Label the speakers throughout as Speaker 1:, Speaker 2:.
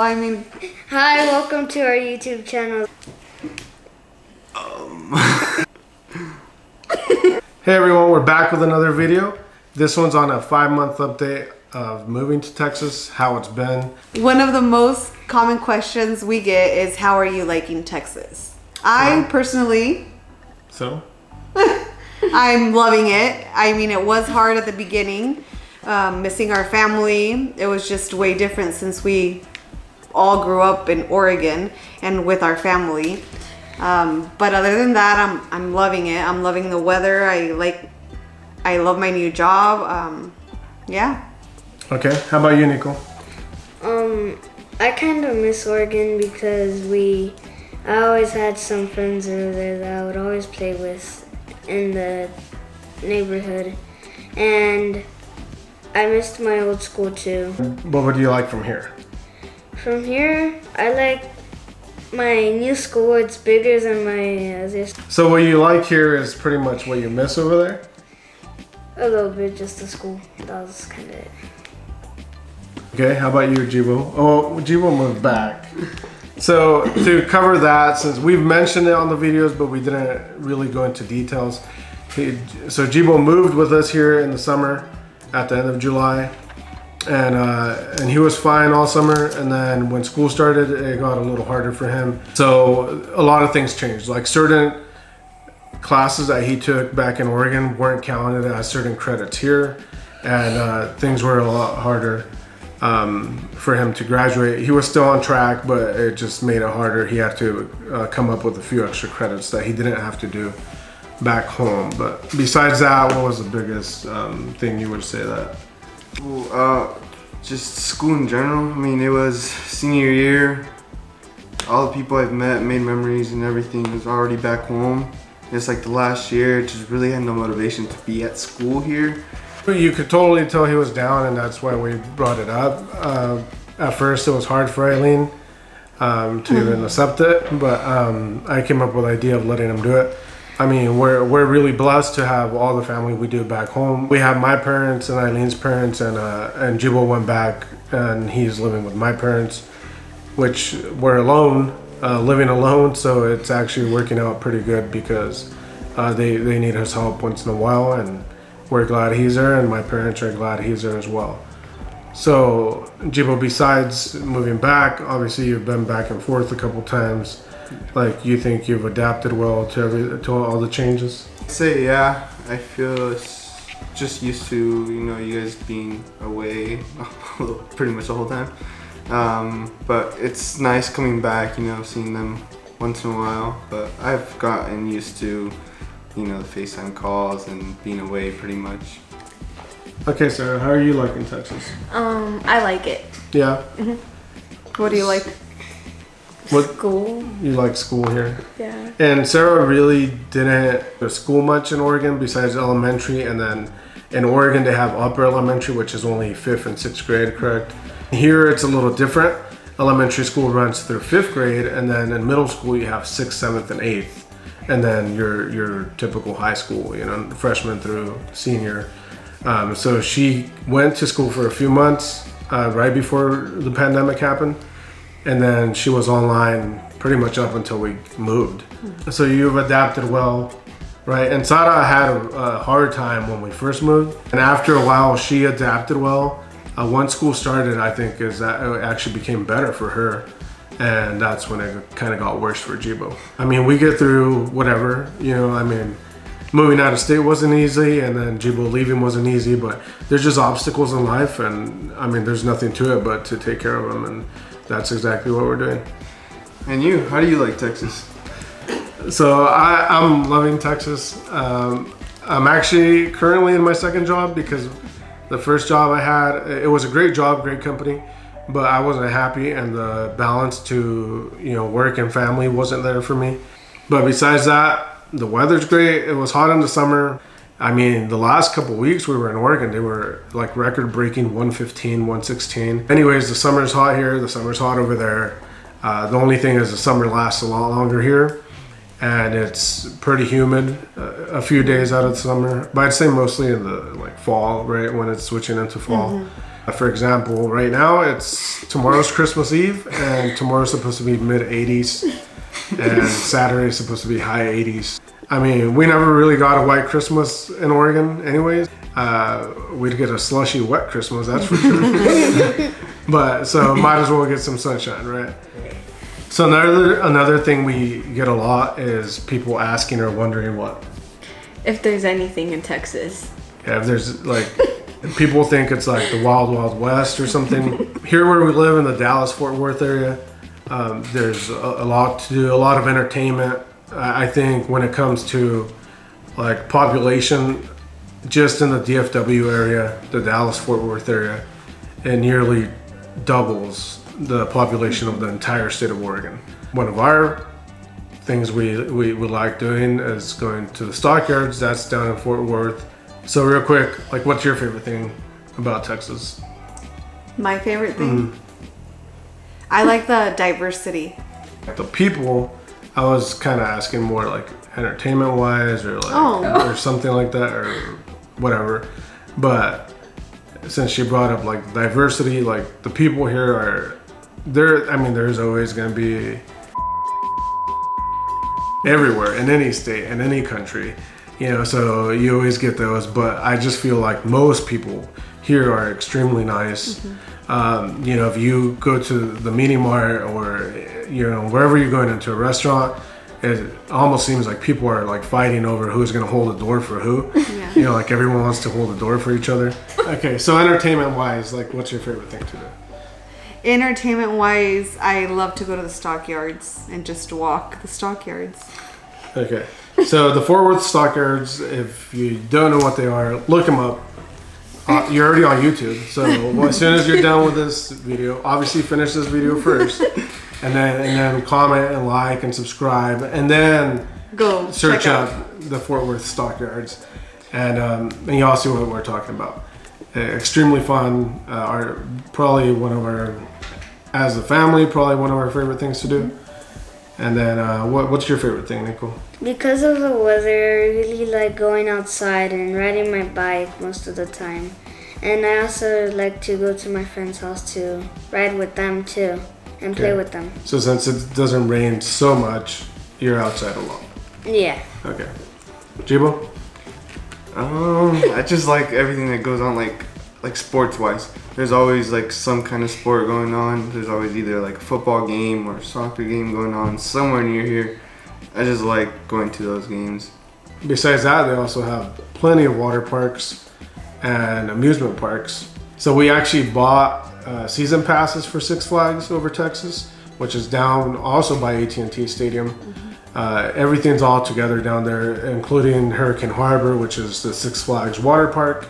Speaker 1: I mean...
Speaker 2: Hi, welcome to our YouTube channel.
Speaker 3: Hey everyone, we're back with another video. This one's on a 5-month update of moving to Texas, how it's been.
Speaker 1: One of the most common questions we get is, how are you liking Texas? I personally...
Speaker 3: So?
Speaker 1: I'm loving it. I mean, it was hard at the beginning, missing our family. It was just way different since we all grew up in Oregon and with our family. But other than that, I'm loving it. I'm loving the weather. I love my new job. Yeah.
Speaker 3: Okay, how about you, Nico?
Speaker 2: I kind of miss Oregon because I always had some friends over there that I would always play with in the neighborhood, and I missed my old school too.
Speaker 3: What do you like from here?
Speaker 2: From here, I like my new school. It's bigger than my other school.
Speaker 3: So what you like here is pretty much what you miss over there?
Speaker 2: A little bit, just the school. That was kind of it.
Speaker 3: Okay, how about you, Jibo? Oh, Jibo moved back. So to cover that, since we've mentioned it on the videos, but we didn't really go into details. So Jibo moved with us here in the summer at the end of July. And he was fine all summer, and then when school started, it got a little harder for him. So a lot of things changed. Like certain classes that he took back in Oregon weren't counted as certain credits here, and things were a lot harder for him to graduate. He was still on track, but it just made it harder. He had to come up with a few extra credits that he didn't have to do back home. But besides that, what was the biggest thing you would say that?
Speaker 4: Just school in general. I mean, it was senior year. All the people I've met, made memories and everything was already back home. It's like the last year, just really had no motivation to be at school here.
Speaker 3: You could totally tell he was down, and that's why we brought it up. At first, it was hard for Eileen to even accept it, but I came up with the idea of letting him do it. I mean, we're really blessed to have all the family we do back home. We have my parents and Eileen's parents, and Jibo went back and he's living with my parents, which we're alone, living alone. So it's actually working out pretty good because they need his help once in a while, and we're glad he's there, and my parents are glad he's there as well. So Jibo, besides moving back, obviously you've been back and forth a couple times. Like, you think you've adapted well to all the changes?
Speaker 4: Say yeah, I feel just used to, you guys being away pretty much the whole time. But it's nice coming back, seeing them once in a while. But I've gotten used to, the FaceTime calls and being away pretty much.
Speaker 3: Okay, Sarah, how are you liking Texas?
Speaker 5: I like it.
Speaker 3: Yeah?
Speaker 1: What do you like?
Speaker 5: School.
Speaker 3: You like school here?
Speaker 5: Yeah.
Speaker 3: And Sarah really didn't go to school much in Oregon besides elementary, and then in Oregon they have upper elementary, which is only 5th and 6th grade, correct? Here it's a little different. Elementary school runs through 5th grade, and then in middle school you have 6th, 7th, and 8th. And then your typical high school, freshman through senior. So she went to school for a few months right before the pandemic happened. And then she was online pretty much up until we moved. So you've adapted well, right? And Sara had a hard time when we first moved. And after a while, she adapted well. Once school started, I think it actually became better for her. And that's when it kind of got worse for Jibo. I mean, we get through whatever, moving out of state wasn't easy, and then Jibo leaving wasn't easy, but there's just obstacles in life, and I mean, there's nothing to it but to take care of them, and that's exactly what we're doing.
Speaker 4: And you, how do you like Texas?
Speaker 3: So I'm loving Texas. I'm actually currently in my second job because the first job I had, it was a great job, great company, but I wasn't happy, and the balance to work and family wasn't there for me. But besides that, the weather's great. It was hot in the summer. I mean, the last couple weeks we were in Oregon, they were like record-breaking 115, 116. Anyways, the summer's hot here. The summer's hot over there. The only thing is the summer lasts a lot longer here, and it's pretty humid a few days out of the summer. But I'd say mostly in the fall, right, when it's switching into fall. For example, right now tomorrow's Christmas Eve, and tomorrow's supposed to be mid 80s, and Saturday is supposed to be high 80s. I mean, we never really got a white Christmas in Oregon, anyways. We'd get a slushy wet Christmas, that's for sure. But so might as well get some sunshine, right? So another thing we get a lot is people asking or wondering what.
Speaker 5: If there's anything in Texas.
Speaker 3: Yeah, if there's like, people think it's like the Wild Wild West or something. Here where we live in the Dallas-Fort Worth area, there's a lot to do, a lot of entertainment. I think when it comes to like population, just in the DFW area, the Dallas-Fort Worth area, it nearly doubles the population of the entire state of Oregon. One of our things we like doing is going to the stockyards. That's down in Fort Worth. So real quick, like, what's your favorite thing about Texas?
Speaker 1: My favorite thing? I like the diversity.
Speaker 3: The people, I was kind of asking more like entertainment wise or like or something like that or whatever. But since she brought up like diversity, like the people here are there. I mean, there's always going to be everywhere in any state, in any country, you know, so you always get those. But I just feel like most people here are extremely nice. You know, if you go to the mini mart or, you know, wherever you're going into a restaurant, it almost seems like people are like fighting over who's going to hold the door for who.
Speaker 1: Yeah.
Speaker 3: You know, like everyone wants to hold the door for each other. Okay, so entertainment wise, like, what's your favorite thing to do?
Speaker 1: Entertainment wise, I love to go to the stockyards and just walk the stockyards.
Speaker 3: Okay, so the Fort Worth Stockyards, if you don't know what they are, look them up. You're already on YouTube, so as soon as you're done with this video, obviously finish this video first, and then comment and like and subscribe, and then
Speaker 1: Go
Speaker 3: search
Speaker 1: check out.
Speaker 3: up the Fort Worth Stockyards, and y'all see what we're talking about. Extremely fun. Are probably one of our, as a family, probably one of our favorite things to do. And then, what's your favorite thing, Nicole?
Speaker 2: Because of the weather, I really like going outside and riding my bike most of the time. And I also like to go to my friend's house to ride with them too and play with them.
Speaker 3: So since it doesn't rain so much, you're outside a lot.
Speaker 2: Yeah.
Speaker 3: Okay. Jibo?
Speaker 4: I just like everything that goes on, like sports wise. There's always like some kind of sport going on. There's always either like a football game or a soccer game going on somewhere near here. I just like going to those games.
Speaker 3: Besides that, they also have plenty of water parks and amusement parks. So we actually bought season passes for Six Flags over Texas, which is down also by AT&T Stadium. Everything's all together down there, including Hurricane Harbor, which is the Six Flags water park.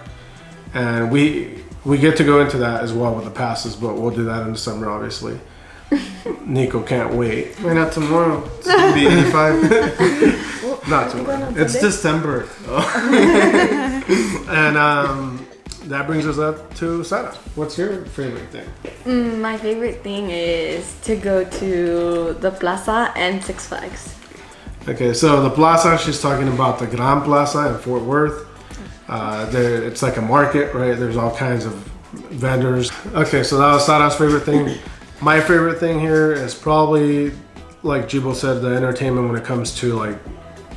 Speaker 3: And we get to go into that as well with the passes, but we'll do that in the summer, obviously. Nico can't wait.
Speaker 4: Why not tomorrow? It's gonna be 85.
Speaker 3: Not tomorrow.
Speaker 4: It's December.
Speaker 3: And that brings us up to Sarah. What's your favorite thing?
Speaker 5: My favorite thing is to go to the plaza and Six Flags.
Speaker 3: Okay, so the plaza, she's talking about the Gran Plaza in Fort Worth. It's like a market, right? There's all kinds of vendors. Okay, so that was Sarah's favorite thing. My favorite thing here is probably, like Jibo said, the entertainment when it comes to like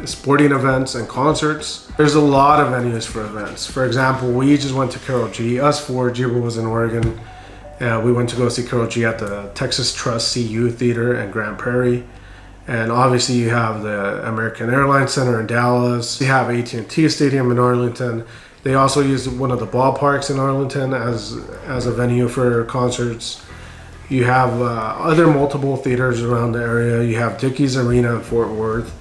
Speaker 3: sporting events and concerts. There's a lot of venues for events. For example, we just went to Karol G. Us four, Jibo was in Oregon. We went to go see Karol G at the Texas Trust CU Theater in Grand Prairie. And obviously you have the American Airlines Center in Dallas. You have AT&T Stadium in Arlington. They also use one of the ballparks in Arlington as a venue for concerts. You have other multiple theaters around the area. You have Dickies Arena in Fort Worth.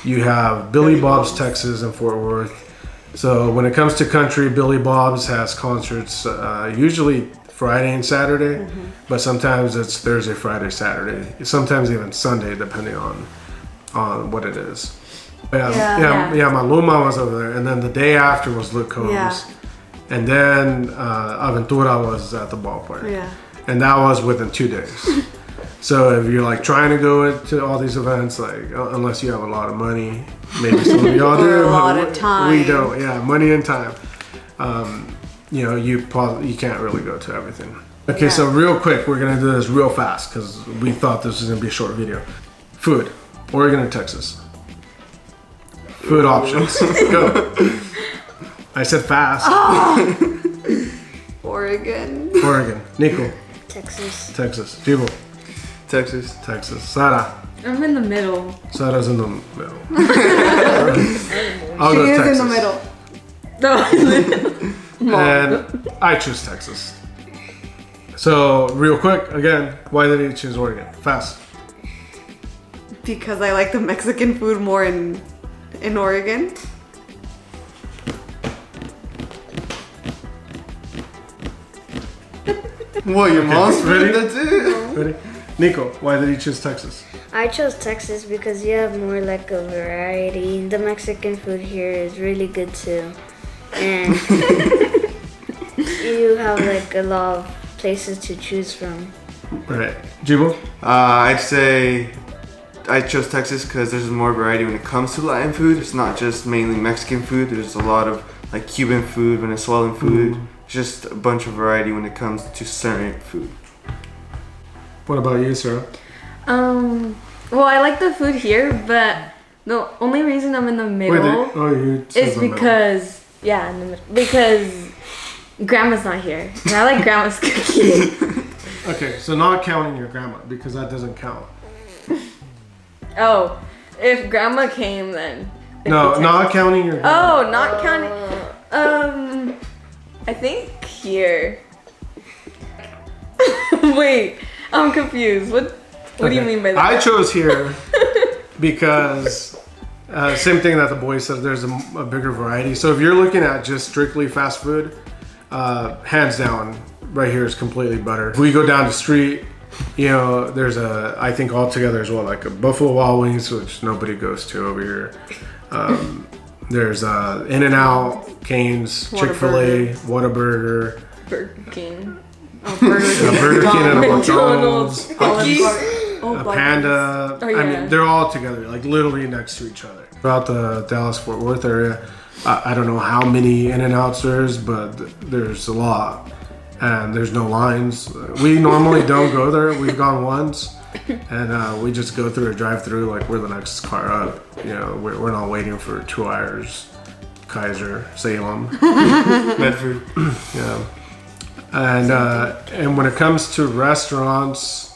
Speaker 3: You have Billy Bob's Texas in Fort Worth. So when it comes to country, Billy Bob's has concerts usually Friday and Saturday, but sometimes it's Thursday, Friday, Saturday. Sometimes even Sunday, depending on what it is. Yeah, Maluma was over there, and then the day after was Luke Combs, and then Aventura was at the ballpark.
Speaker 1: Yeah.
Speaker 3: And that was within 2 days. So if you're like trying to go to all these events, like unless you have a lot of money, maybe some of y'all do.
Speaker 1: Or a lot
Speaker 3: but
Speaker 1: of time.
Speaker 3: We don't. Yeah, money and time. you can't really go to everything. Okay, so real quick, we're gonna do this real fast because we thought this was gonna be a short video. Food, Oregon or Texas? Food options. Go. I said fast.
Speaker 1: Oregon.
Speaker 3: Oregon. Nico.
Speaker 2: Texas.
Speaker 3: Texas. Jibo.
Speaker 4: Texas.
Speaker 3: Texas. Sarah.
Speaker 5: I'm in the middle.
Speaker 3: Sarah's in the middle. I'll
Speaker 1: She
Speaker 3: go
Speaker 1: is
Speaker 3: Texas.
Speaker 1: in the middle.
Speaker 5: No.
Speaker 3: And I choose Texas. So real quick, again, why did you choose Oregon? Fast.
Speaker 1: Because I like the Mexican food more in Oregon.
Speaker 4: What, your mom's
Speaker 3: Ready?
Speaker 4: ready? That's it?
Speaker 3: Ready? Nico, why did you choose Texas?
Speaker 2: I chose Texas because you have more like a variety. The Mexican food here is really good too. And you have like a lot of places to choose from.
Speaker 3: Right. Jibo?
Speaker 4: I'd say I chose Texas because there's more variety when it comes to Latin food. It's not just mainly Mexican food. There's a lot of like Cuban food, Venezuelan food. Just a bunch of variety when it comes to certain food.
Speaker 3: What about you, Sarah?
Speaker 5: Well, I like the food here, but the only reason I'm in the middle
Speaker 3: you said
Speaker 5: is
Speaker 3: the middle.
Speaker 5: because in the middle because grandma's not here. And I like grandma's cooking.
Speaker 3: Okay, so not counting your grandma because that doesn't count.
Speaker 5: Oh, if grandma came, then it'd
Speaker 3: No,
Speaker 5: be
Speaker 3: not counting your grandma.
Speaker 5: Oh, not counting. I think here. Wait, I'm confused. What do you
Speaker 3: Okay.
Speaker 5: mean by that?
Speaker 3: I chose here because same thing that the boys said. There's a bigger variety. So if you're looking at just strictly fast food, hands down, right here is completely better. If we go down the street, there's I think altogether as well, like a Buffalo Wild Wings, which nobody goes to over here. There's In-N-Out, Cane's, Chick-fil-A, Whataburger,
Speaker 5: Burger King.
Speaker 1: Oh, Burger King.
Speaker 3: Burger King and a
Speaker 5: McDonald's.
Speaker 3: McDonald's.
Speaker 1: Oh,
Speaker 3: A
Speaker 1: Buc-ee's.
Speaker 3: Panda.
Speaker 5: Oh,
Speaker 3: I
Speaker 5: yeah.
Speaker 3: mean, they're all together, like literally next to each other. Throughout the Dallas-Fort Worth area, I don't know how many In-N-Outs there's, but there's a lot. And there's no lines. We normally don't go there. We've gone once. And we just go through a drive-through like we're the next car up. We're not waiting for 2 hours. Kaiser, Salem.
Speaker 4: Medford.
Speaker 3: Yeah. And when it comes to restaurants,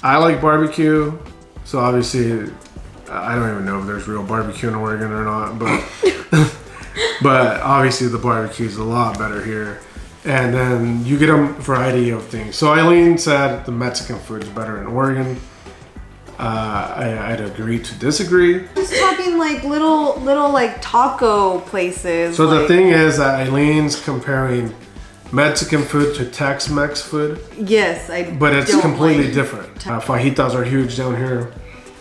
Speaker 3: I like barbecue. So obviously, I don't even know if there's real barbecue in Oregon or not, but but obviously the barbecue is a lot better here. And then you get a variety of things. So Eileen said the Mexican food is better in Oregon. I'd agree to disagree.
Speaker 1: Just talking like little like taco places.
Speaker 3: So the
Speaker 1: like-
Speaker 3: thing is that Eileen's comparing Mexican food to Tex-Mex food.
Speaker 1: Yes,
Speaker 3: But it's
Speaker 1: don't
Speaker 3: completely
Speaker 1: like-
Speaker 3: different. Fajitas are huge down here.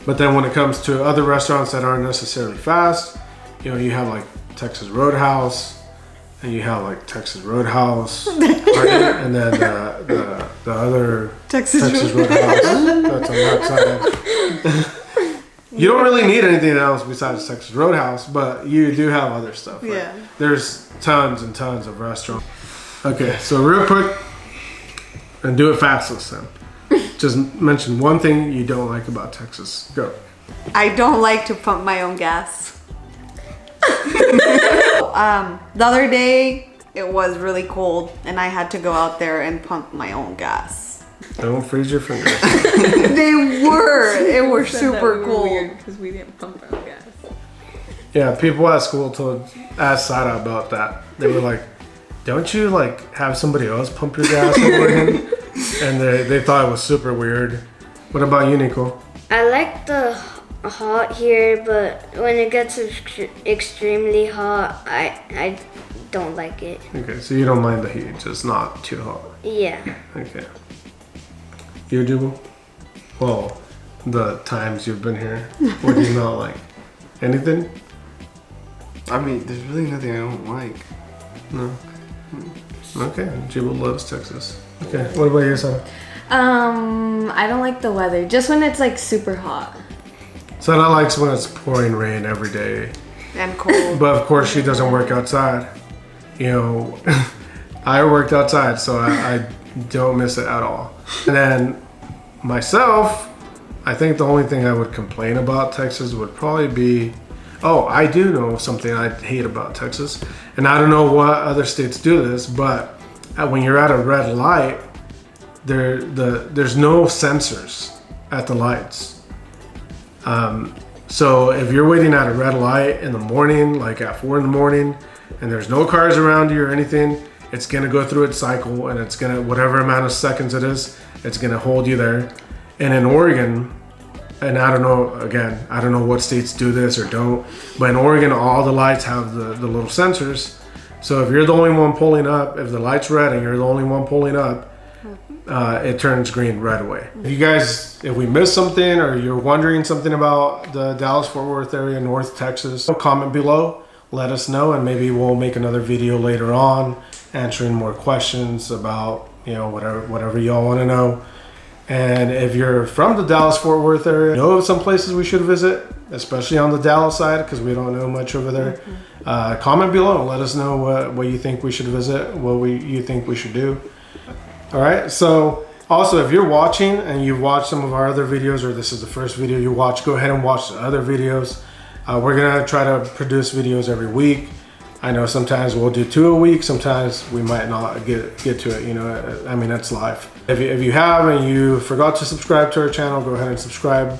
Speaker 3: But then when it comes to other restaurants that aren't necessarily fast, you have like Texas Roadhouse, and you have like Texas Roadhouse, and then the other
Speaker 1: Texas
Speaker 3: Roadhouse that's on that side. You don't really need anything else besides Texas Roadhouse, but you do have other stuff. Right?
Speaker 1: Yeah.
Speaker 3: There's tons and tons of restaurants. Okay, so real quick, and do it fast this time. Just mention one thing you don't like about Texas. Go.
Speaker 1: I don't like to pump my own gas. The other day it was really cold and I had to go out there and pump my own gas.
Speaker 3: Don't freeze your fingers.
Speaker 1: It were super cold.
Speaker 5: because we didn't pump our gas.
Speaker 3: Yeah, people at school asked Sada about that. They were like, "Don't you like have somebody else pump your gas in Oregon?" And they thought it was super weird. What about you, Nico?
Speaker 2: I like the hot here, but when it gets extremely hot, I don't like it.
Speaker 3: Okay, so you don't mind the heat, just not too hot.
Speaker 2: Yeah.
Speaker 3: Okay. You, Jubal? Well, the times you've been here, what do you not like? Anything?
Speaker 4: I mean, there's really nothing I don't like.
Speaker 3: No. Okay, Jubal loves Texas. Okay, what about you, Sada?
Speaker 5: I don't like the weather. Just when it's like super hot.
Speaker 3: Sada likes when it's pouring rain every day.
Speaker 1: And cold.
Speaker 3: But of course, she doesn't work outside. I worked outside, so I don't miss it at all. And then myself, I think the only thing I would complain about Texas would probably be, oh, I do know something I hate about Texas. And I don't know what other states do this, but when you're at a red light, there's no sensors at the lights. So if you're waiting at a red light in the morning, like at 4 in the morning, and there's no cars around you or anything, it's gonna go through its cycle, and it's gonna, whatever amount of seconds it is, it's gonna hold you there. And in Oregon, and I don't know, again, I don't know what states do this or don't, but in Oregon, all the lights have the little sensors. So if you're the only one pulling up, if the light's red and you're the only one pulling up, it turns green right away. If you guys, if we missed something or you're wondering something about the Dallas-Fort Worth area, North Texas, comment below, let us know, and maybe we'll make another video later on answering more questions about, you know, whatever y'all want to know. And if you're from the Dallas-Fort Worth area, know of some places we should visit, especially on the Dallas side, because we don't know much over there. Comment below, let us know what you think we should visit, what you think we should do. All right, so also if you're watching and you've watched some of our other videos, or this is the first video you watch, go ahead and watch the other videos. We're gonna try to produce videos every week. I know sometimes we'll do 2 a week, sometimes we might not get to it, you know, I mean, that's life. If you have and you forgot to subscribe to our channel, go ahead and subscribe.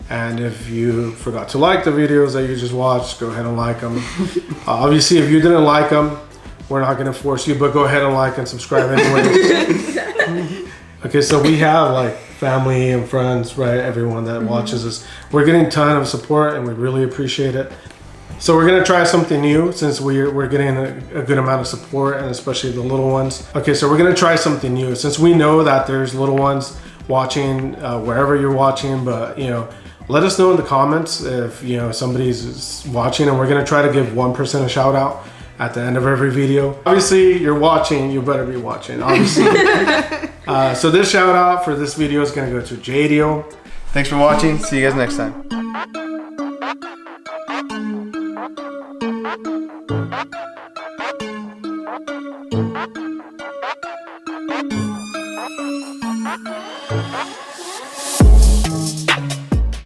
Speaker 3: And if you forgot to like the videos that you just watched, go ahead and like them. Obviously, if you didn't like them, we're not gonna force you, but go ahead and like and subscribe anyway. Okay, so we have like family and friends, right? Everyone that watches us. We're getting a ton of support and we really appreciate it. So we're gonna try something new since we're getting a good amount of support, and especially the little ones. Okay, so we're gonna try something new since we know that there's little ones watching wherever you're watching, but you know, let us know in the comments if you know somebody's watching, and we're gonna try to give 1% a shout out at the end of every video. Obviously, you're watching, you better be watching, obviously. So this shout out for this video is gonna go to JDO.
Speaker 4: Thanks for watching. See you guys next time.